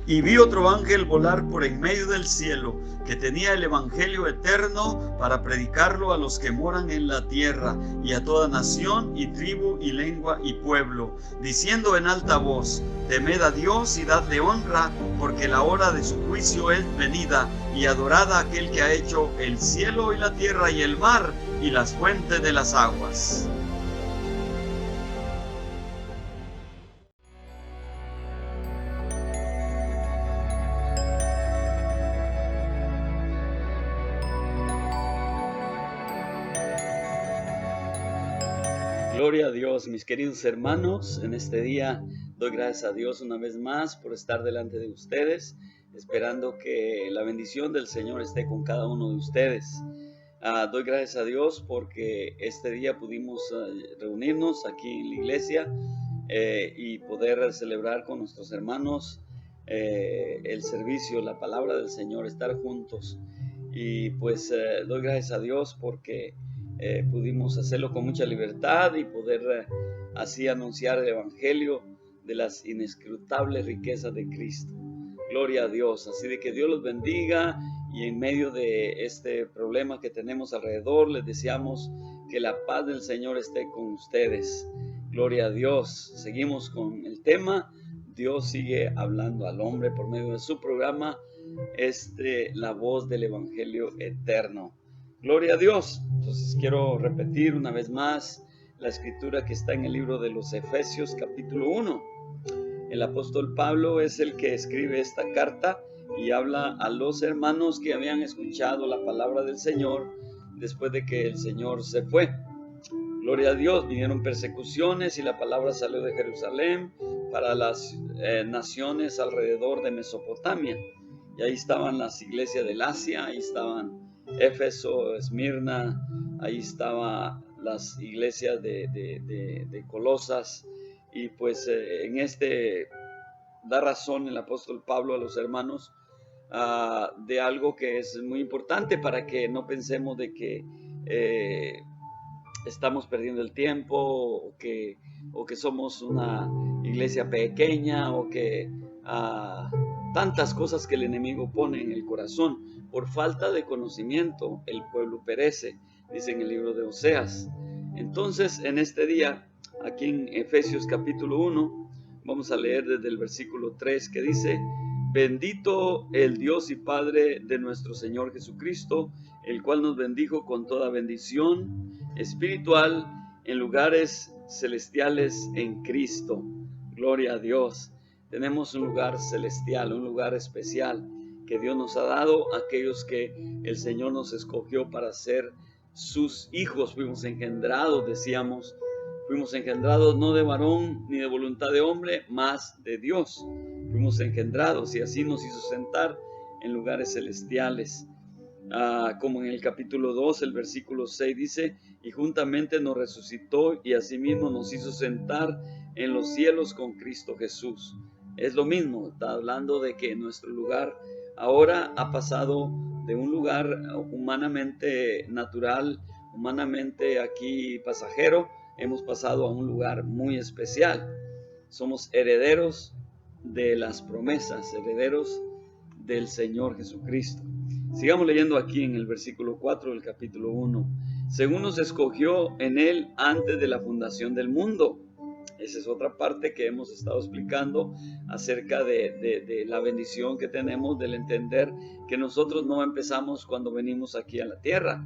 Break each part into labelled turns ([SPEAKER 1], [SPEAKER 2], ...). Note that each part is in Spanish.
[SPEAKER 1] Y vi otro ángel volar por en medio del cielo, que tenía el evangelio eterno para predicarlo a los que moran en la tierra, y a toda nación, y tribu, y lengua, y pueblo, diciendo en alta voz: temed a Dios y dadle honra, porque la hora de su juicio es venida, y adorad a aquel que ha hecho el cielo y la tierra y el mar, y las fuentes de las aguas. Gloria a Dios, mis queridos hermanos. En este día doy gracias a Dios una vez más por estar delante de ustedes, esperando que la bendición del Señor esté con cada uno de ustedes. Doy gracias a Dios porque este día pudimos reunirnos aquí en la iglesia y poder celebrar con nuestros hermanos el servicio, la palabra del Señor, estar juntos. Y pues doy gracias a Dios porque pudimos hacerlo con mucha libertad y poder así anunciar el evangelio de las inescrutables riquezas de Cristo. Gloria a Dios. Así de que Dios los bendiga, y en medio de este problema que tenemos alrededor, les deseamos que la paz del Señor esté con ustedes. Gloria a Dios. Seguimos con el tema. Dios sigue hablando al hombre por medio de su programa, la voz del evangelio eterno. Gloria a Dios. Entonces quiero repetir una vez más la escritura que está en el libro de los Efesios capítulo 1. El apóstol Pablo es el que escribe esta carta y habla a los hermanos que habían escuchado la palabra del Señor después de que el Señor se fue. Gloria a Dios. Vinieron persecuciones y la palabra salió de Jerusalén para las naciones alrededor de Mesopotamia. Y ahí estaban las iglesias del Asia, ahí estaban Éfeso, Esmirna, ahí estaban las iglesias de Colosas. Y pues en da razón el apóstol Pablo a los hermanos de algo que es muy importante para que no pensemos de que estamos perdiendo el tiempo o que somos una iglesia pequeña o que tantas cosas que el enemigo pone en el corazón. Por falta de conocimiento el pueblo perece, dice en el libro de Oseas. Entonces en este día, aquí en Efesios capítulo 1, vamos a leer desde el versículo 3 que dice: bendito el Dios y Padre de nuestro Señor Jesucristo, el cual nos bendijo con toda bendición espiritual en lugares celestiales en Cristo. Gloria a Dios. Tenemos un lugar celestial, un lugar especial que Dios nos ha dado a aquellos que el Señor nos escogió para ser sus hijos. Fuimos engendrados, decíamos, fuimos engendrados no de varón ni de voluntad de hombre, mas de Dios. Fuimos engendrados y así nos hizo sentar en lugares celestiales. Como en el capítulo 2, el versículo 6 dice: y juntamente nos resucitó y asimismo nos hizo sentar en los cielos con Cristo Jesús. Es lo mismo, está hablando de que nuestro lugar ahora ha pasado de un lugar humanamente natural, humanamente aquí pasajero, hemos pasado a un lugar muy especial. Somos herederos de las promesas, herederos del Señor Jesucristo. Sigamos leyendo aquí en el versículo 4 del capítulo 1. Según nos escogió en Él antes de la fundación del mundo. Esa es otra parte que hemos estado explicando acerca de la bendición que tenemos del entender que nosotros no empezamos cuando venimos aquí a la tierra.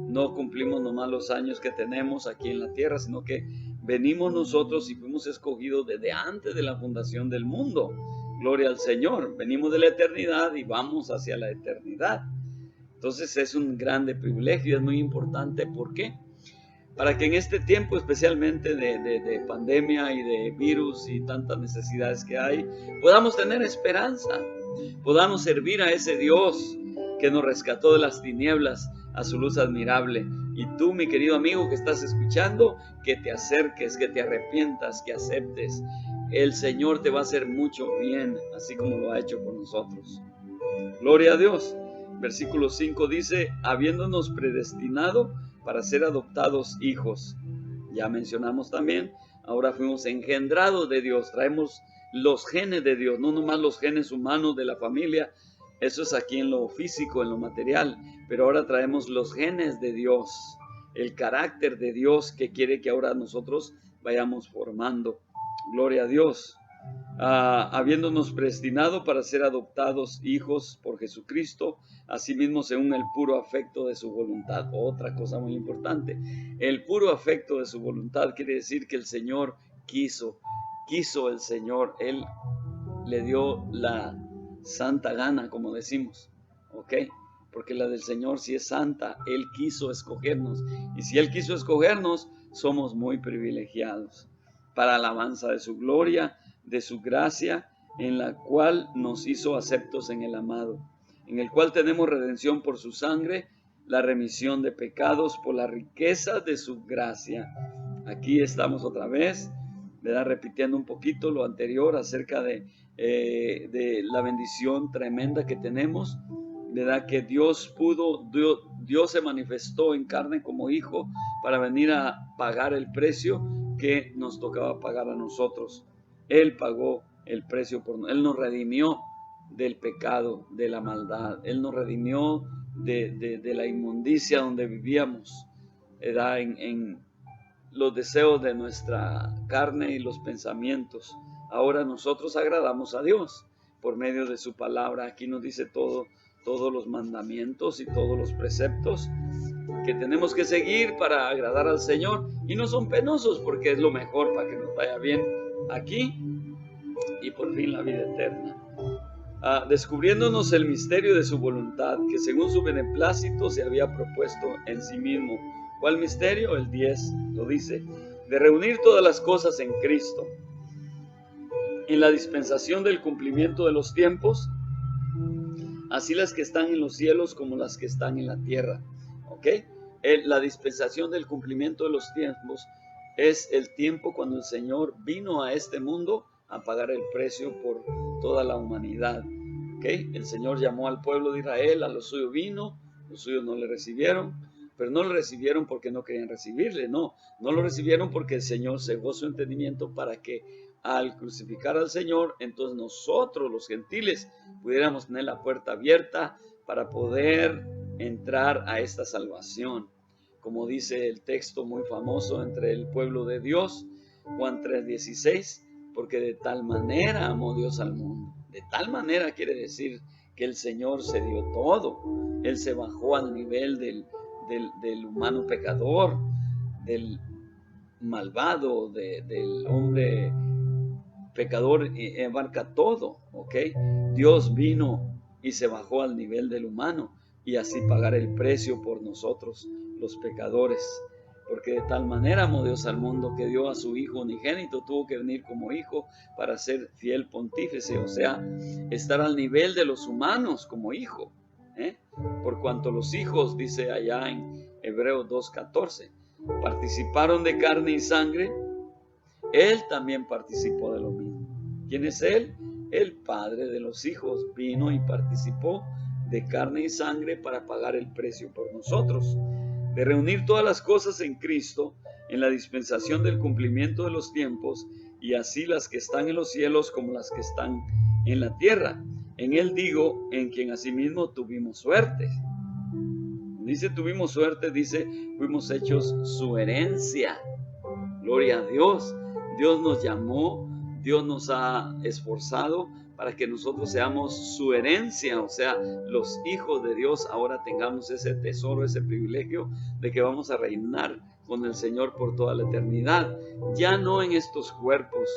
[SPEAKER 1] No cumplimos nomás los años que tenemos aquí en la tierra, sino que venimos nosotros y fuimos escogidos desde antes de la fundación del mundo. Gloria al Señor. Venimos de la eternidad y vamos hacia la eternidad. Entonces es un grande privilegio, es muy importante. ¿Por qué? Para que en este tiempo, especialmente de pandemia y de virus y tantas necesidades que hay, podamos tener esperanza, podamos servir a ese Dios que nos rescató de las tinieblas a su luz admirable. Y tú, mi querido amigo que estás escuchando, que te acerques, que te arrepientas, que aceptes. El Señor te va a hacer mucho bien, así como lo ha hecho con nosotros. Gloria a Dios. Versículo 5 dice: habiéndonos predestinado para ser adoptados hijos. Ya mencionamos también, ahora fuimos engendrados de Dios, traemos los genes de Dios, no nomás los genes humanos de la familia. Eso es aquí en lo físico, en lo material, pero ahora traemos los genes de Dios, el carácter de Dios que quiere que ahora nosotros vayamos formando. Gloria a Dios. Habiéndonos predestinado para ser adoptados hijos por Jesucristo, asimismo según el puro afecto de su voluntad. Otra cosa muy importante, el puro afecto de su voluntad quiere decir que el Señor quiso el Señor, Él le dio la santa gana, como decimos, ¿ok? Porque la del Señor sí es santa, Él quiso escogernos, y si Él quiso escogernos, somos muy privilegiados, para alabanza de su gloria, de su gracia, en la cual nos hizo aceptos en el amado, en el cual tenemos redención por su sangre, la remisión de pecados por la riqueza de su gracia. Aquí estamos otra vez, ¿verdad? Repitiendo un poquito lo anterior acerca de la bendición tremenda que tenemos, ¿verdad? Que Dios se manifestó en carne como hijo para venir a pagar el precio que nos tocaba pagar a nosotros. Él pagó el precio Él nos redimió del pecado, de la maldad. Él nos redimió de la inmundicia donde vivíamos, ¿verdad? En los deseos de nuestra carne y los pensamientos. Ahora nosotros agradamos a Dios por medio de su palabra. Aquí nos dice todos los mandamientos y todos los preceptos que tenemos que seguir para agradar al Señor, y no son penosos porque es lo mejor para que nos vaya bien aquí y por fin la vida eterna. Descubriéndonos el misterio de su voluntad, que según su beneplácito se había propuesto en sí mismo. ¿Cuál misterio? El 10 lo dice, de reunir todas las cosas en Cristo, en la dispensación del cumplimiento de los tiempos, así las que están en los cielos como las que están en la tierra. ¿Ok? La dispensación del cumplimiento de los tiempos es el tiempo cuando el Señor vino a este mundo a pagar el precio por toda la humanidad. ¿Okay? El Señor llamó al pueblo de Israel, a los suyos vino, los suyos no le recibieron, pero no le recibieron porque no querían recibirle, no lo recibieron porque el Señor cegó su entendimiento para que al crucificar al Señor, entonces nosotros los gentiles pudiéramos tener la puerta abierta para poder entrar a esta salvación. Como dice el texto muy famoso entre el pueblo de Dios, Juan 3:16, porque de tal manera amó Dios al mundo. De tal manera quiere decir que el Señor se dio todo. Él se bajó al nivel del humano pecador, del malvado, del hombre pecador, y abarca todo, ¿ok? Dios vino y se bajó al nivel del humano y así pagar el precio por nosotros, los pecadores. Porque de tal manera amó Dios al mundo que dio a su Hijo unigénito, tuvo que venir como hijo para ser fiel pontífice, o sea, estar al nivel de los humanos como hijo. Por cuanto los hijos, dice allá en Hebreos 2:14, participaron de carne y sangre, Él también participó de lo mismo. ¿Quién es Él? El Padre de los hijos vino y participó de carne y sangre para pagar el precio por nosotros, de reunir todas las cosas en Cristo, en la dispensación del cumplimiento de los tiempos, y así las que están en los cielos como las que están en la tierra. En Él digo, en quien asimismo tuvimos suerte. Dice tuvimos suerte, dice fuimos hechos su herencia. Gloria a Dios. Dios nos llamó, Dios nos ha esforzado para que nosotros seamos su herencia, o sea, los hijos de Dios. Ahora tengamos ese tesoro, ese privilegio de que vamos a reinar con el Señor por toda la eternidad, ya no en estos cuerpos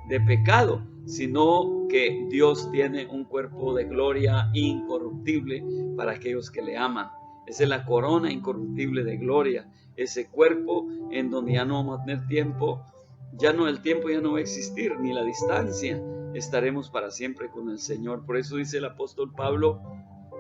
[SPEAKER 1] de pecado, sino que Dios tiene un cuerpo de gloria incorruptible para aquellos que le aman. Esa es la corona incorruptible de gloria, ese cuerpo en donde ya no vamos a tener tiempo, el tiempo ya no va a existir, ni la distancia, estaremos para siempre con el Señor. Por eso dice el apóstol Pablo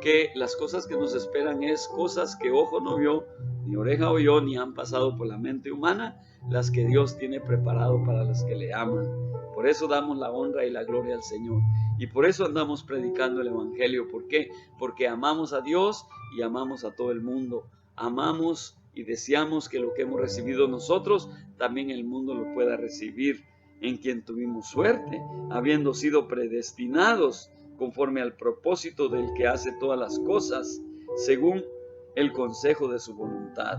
[SPEAKER 1] que las cosas que nos esperan es cosas que ojo no vio, ni oreja oyó, ni han pasado por la mente humana, las que Dios tiene preparado para los que le aman. Por eso damos la honra y la gloria al Señor. Y por eso andamos predicando el Evangelio. ¿Por qué? Porque amamos a Dios y amamos a todo el mundo. Amamos y deseamos que lo que hemos recibido nosotros, también el mundo lo pueda recibir. en quien tuvimos suerte, habiendo sido predestinados conforme al propósito del que hace todas las cosas, según el consejo de su voluntad,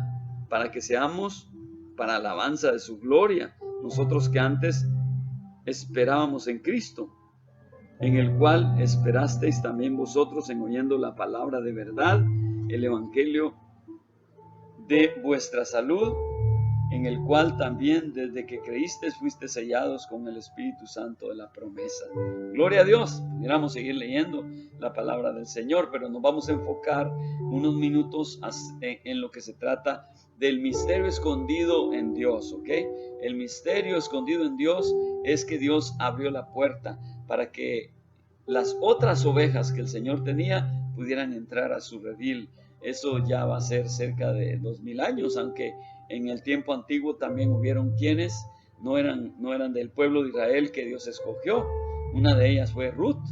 [SPEAKER 1] para que seamos para alabanza de su gloria, nosotros que antes esperábamos en Cristo, en el cual esperasteis también vosotros en oyendo la palabra de verdad, el evangelio de vuestra salud, en el cual también desde que creísteis fuiste sellados con el Espíritu Santo de la promesa. Gloria a Dios. Pudiéramos seguir leyendo la palabra del Señor, pero nos vamos a enfocar unos minutos en lo que se trata del misterio escondido en Dios, ¿ok? El misterio escondido en Dios es que Dios abrió la puerta para que las otras ovejas que el Señor tenía pudieran entrar a su redil. Eso ya va a ser cerca de 2000 años, aunque en el tiempo antiguo también hubieron quienes no eran del pueblo de Israel que Dios escogió. Una de ellas fue Ruth,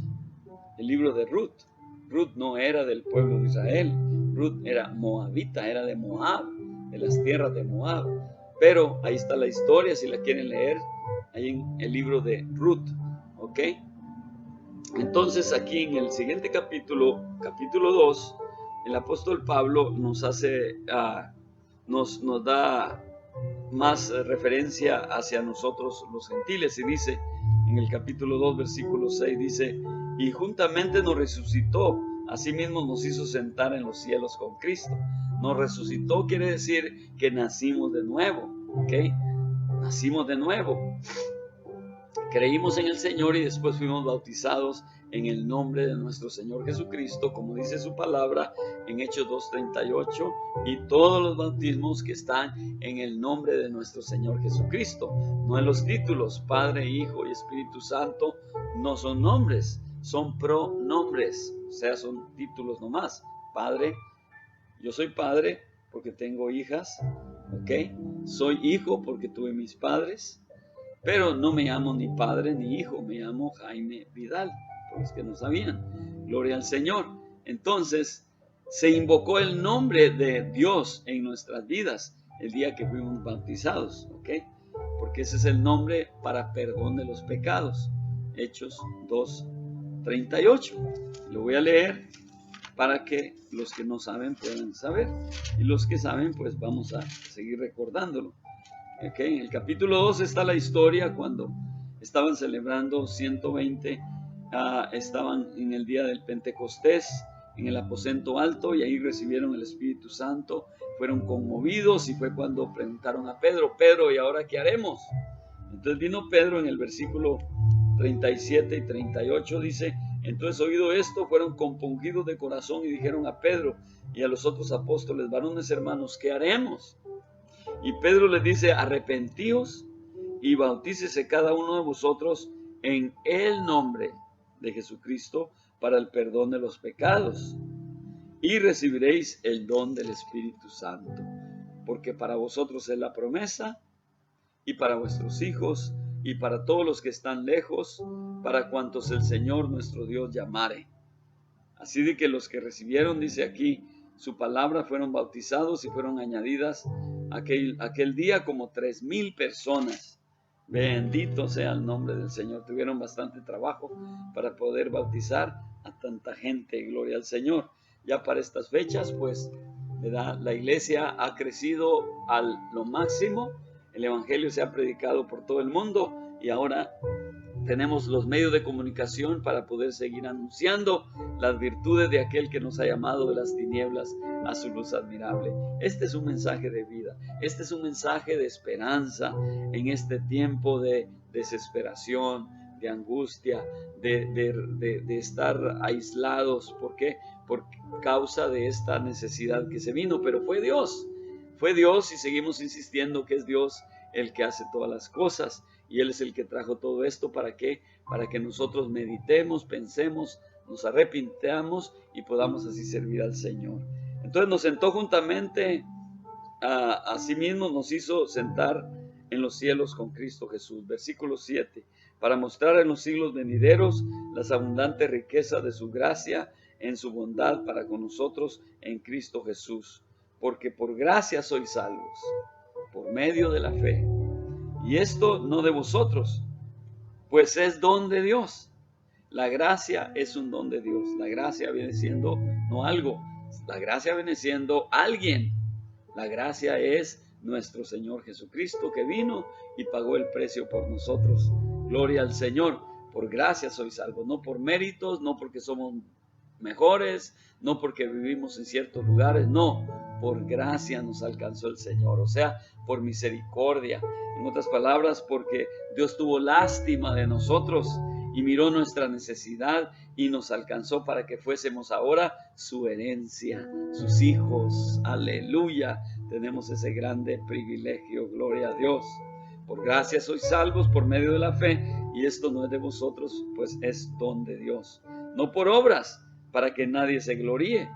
[SPEAKER 1] el libro de Ruth. Ruth no era del pueblo de Israel. Ruth era moabita, era de Moab, de las tierras de Moab. Pero ahí está la historia, si la quieren leer, ahí en el libro de Ruth, ¿ok? Entonces aquí en el siguiente capítulo 2, el apóstol Pablo nos da más referencia hacia nosotros los gentiles y dice en el capítulo 2 versículo 6, dice: y juntamente nos resucitó, asimismo nos hizo sentar en los cielos con Cristo. Nos resucitó quiere decir que nacimos de nuevo, ¿ok? Nacimos de nuevo. Creímos en el Señor y después fuimos bautizados en el nombre de nuestro Señor Jesucristo, como dice su palabra en Hechos 2:38, y todos los bautismos que están en el nombre de nuestro Señor Jesucristo. No en los títulos, Padre, Hijo y Espíritu Santo, no son nombres, son pronombres, o sea, son títulos nomás. Padre, yo soy padre porque tengo hijas, ¿ok? Soy hijo porque tuve mis padres. Pero no me llamo ni padre ni hijo, me llamo Jaime Vidal, por los que no sabían. Gloria al Señor. Entonces, se invocó el nombre de Dios en nuestras vidas el día que fuimos bautizados, ¿ok? Porque ese es el nombre para perdón de los pecados. Hechos 2:38. Lo voy a leer para que los que no saben puedan saber. Y los que saben, pues vamos a seguir recordándolo. Okay. En el capítulo 2 está la historia cuando estaban celebrando 120, estaban en el día del Pentecostés, en el aposento alto, y ahí recibieron el Espíritu Santo, fueron conmovidos, y fue cuando preguntaron a Pedro: Pedro, ¿y ahora qué haremos? Entonces vino Pedro en el versículo 37 y 38, dice: entonces oído esto, fueron compungidos de corazón y dijeron a Pedro y a los otros apóstoles: varones hermanos, ¿qué haremos? Y Pedro les dice: arrepentíos y bautícese cada uno de vosotros en el nombre de Jesucristo para el perdón de los pecados, y recibiréis el don del Espíritu Santo, porque para vosotros es la promesa, y para vuestros hijos, y para todos los que están lejos, para cuantos el Señor nuestro Dios llamare. Así de que los que recibieron, dice aquí, su palabra, fueron bautizados y fueron añadidas aquel día como 3,000 personas. Bendito sea el nombre del Señor. Tuvieron bastante trabajo para poder bautizar a tanta gente. Gloria al Señor. Ya para estas fechas, pues, ¿verdad?, la iglesia ha crecido a lo máximo. El evangelio se ha predicado por todo el mundo y ahora tenemos los medios de comunicación para poder seguir anunciando las virtudes de aquel que nos ha llamado de las tinieblas a su luz admirable. Este es un mensaje de vida, este es un mensaje de esperanza en este tiempo de desesperación, de angustia, de estar aislados. ¿Por qué? Por causa de esta necesidad que se vino, pero fue Dios y seguimos insistiendo que es Dios el que hace todas las cosas. Y Él es el que trajo todo esto. ¿Para qué? Para que nosotros meditemos, pensemos, nos arrepintamos y podamos así servir al Señor. Entonces nos sentó juntamente, a sí mismo nos hizo sentar en los cielos con Cristo Jesús. Versículo 7. Para mostrar en los siglos venideros las abundantes riquezas de su gracia en su bondad para con nosotros en Cristo Jesús. Porque por gracia sois salvos, por medio de la fe. Y esto no de vosotros, pues es don de Dios. La gracia es un don de Dios. La gracia viene siendo no algo, la gracia viene siendo alguien. La gracia es nuestro Señor Jesucristo, que vino y pagó el precio por nosotros. Gloria al Señor. Por gracia soy salvo, no por méritos, no porque somos mejores, no porque vivimos en ciertos lugares, no, por gracia nos alcanzó el Señor, o sea, por misericordia. En otras palabras, porque Dios tuvo lástima de nosotros y miró nuestra necesidad y nos alcanzó para que fuésemos ahora su herencia, sus hijos. Aleluya, tenemos ese grande privilegio, gloria a Dios. Por gracia sois salvos por medio de la fe, y esto no es de vosotros, pues es don de Dios, no por obras, para que nadie se gloríe.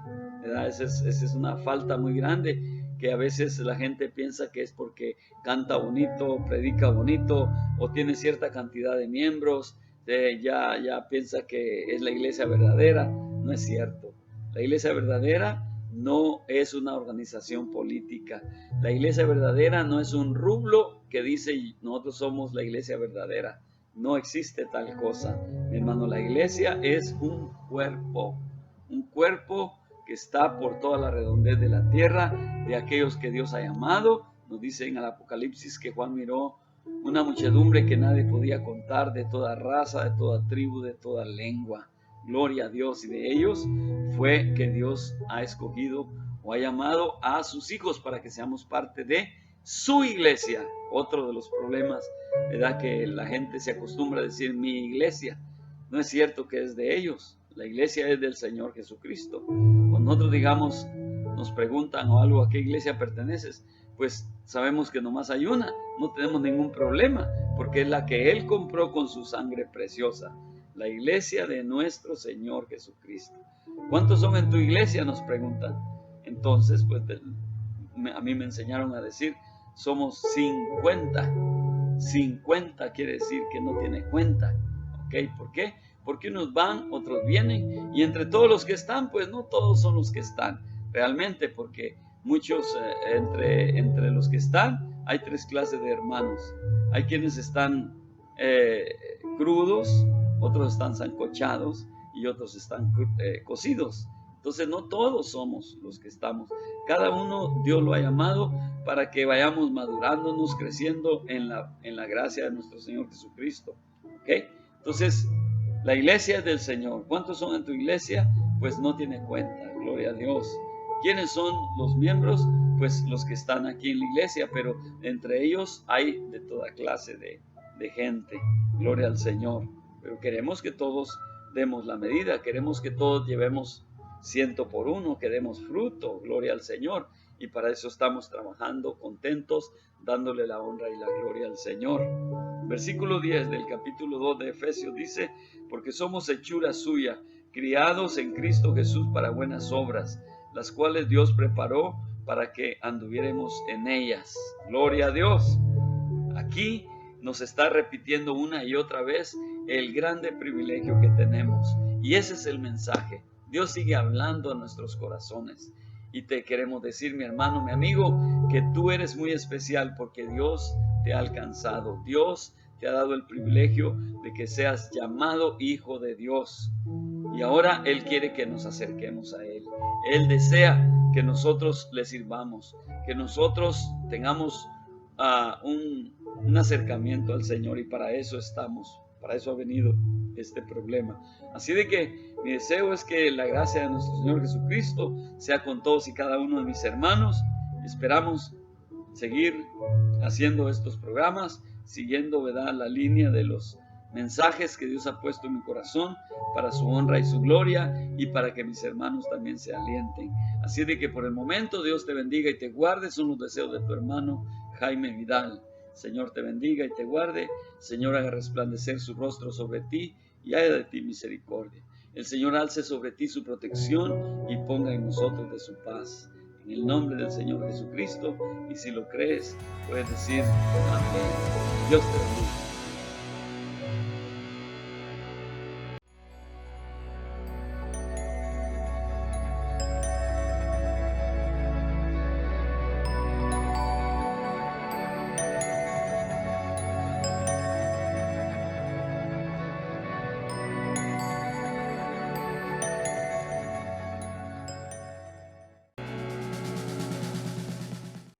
[SPEAKER 1] Esa es una falta muy grande, que a veces la gente piensa que es porque canta bonito, predica bonito, o tiene cierta cantidad de miembros, ya piensa que es la iglesia verdadera. No es cierto. La iglesia verdadera no es una organización política. La iglesia verdadera no es un rublo que dice nosotros somos la iglesia verdadera. No existe tal cosa, mi hermano. La iglesia es un cuerpo que está por toda la redondez de la tierra, de aquellos que Dios ha llamado. Nos dice en el Apocalipsis que Juan miró una muchedumbre que nadie podía contar, de toda raza, de toda tribu, de toda lengua. Gloria a Dios. Y de ellos fue que Dios ha escogido o ha llamado a sus hijos para que seamos parte de su iglesia. Otro de los problemas, ¿verdad?, que la gente se acostumbra a decir mi iglesia. No es cierto que es de ellos. La iglesia es del Señor Jesucristo. Cuando nosotros digamos, nos preguntan o algo, ¿a qué iglesia perteneces? Pues sabemos que nomás hay una. No tenemos ningún problema, porque es la que Él compró con su sangre preciosa. La iglesia de nuestro Señor Jesucristo. ¿Cuántos son en tu iglesia?, nos preguntan. Entonces, pues a mí me enseñaron a decir, somos 50. 50 quiere decir que no tiene cuenta. ¿Ok? ¿Por qué? Porque unos van, otros vienen, y entre todos los que están, pues no todos son los que están realmente, porque muchos entre los que están, hay tres clases de hermanos. Hay quienes están crudos, otros están sancochados y otros están cocidos. Entonces no todos somos los que estamos. Cada uno Dios lo ha llamado para que vayamos madurándonos, creciendo en la gracia de nuestro Señor Jesucristo. ¿Ok? Entonces, la iglesia es del Señor. ¿Cuántos son en tu iglesia? Pues no tiene cuenta. Gloria a Dios. ¿Quiénes son los miembros? Pues los que están aquí en la iglesia, pero entre ellos hay de toda clase de gente. Gloria al Señor. Pero queremos que todos demos la medida. Queremos que todos llevemos 100 por 1, que demos fruto. Gloria al Señor. Y para eso estamos trabajando, contentos, dándole la honra y la gloria al Señor. Versículo 10 del capítulo 2 de Efesios dice, porque somos hechura suya, criados en Cristo Jesús para buenas obras, las cuales Dios preparó para que anduviéramos en ellas. Gloria a Dios. Aquí nos está repitiendo una y otra vez el grande privilegio que tenemos. Y ese es el mensaje. Dios sigue hablando a nuestros corazones. Y te queremos decir, mi hermano, mi amigo, que tú eres muy especial porque Dios te ha alcanzado. Dios te ha dado el privilegio de que seas llamado hijo de Dios. Y ahora Él quiere que nos acerquemos a Él. Él desea que nosotros le sirvamos, que nosotros tengamos un acercamiento al Señor, y para eso estamos, para eso ha venido este problema. Así de que mi deseo es que la gracia de nuestro Señor Jesucristo sea con todos y cada uno de mis hermanos. Esperamos seguir haciendo estos programas, siguiendo, ¿verdad?, la línea de los mensajes que Dios ha puesto en mi corazón para su honra y su gloria, y para que mis hermanos también se alienten. Así de que por el momento Dios te bendiga y te guarde. Son los deseos de tu hermano Jaime Vidal. Señor te bendiga y te guarde. Señor haga resplandecer su rostro sobre ti y haya de ti misericordia. El Señor alce sobre ti su protección y ponga en nosotros de su paz. En el nombre del Señor Jesucristo. Y si lo crees, puedes decir amén. Dios te bendiga.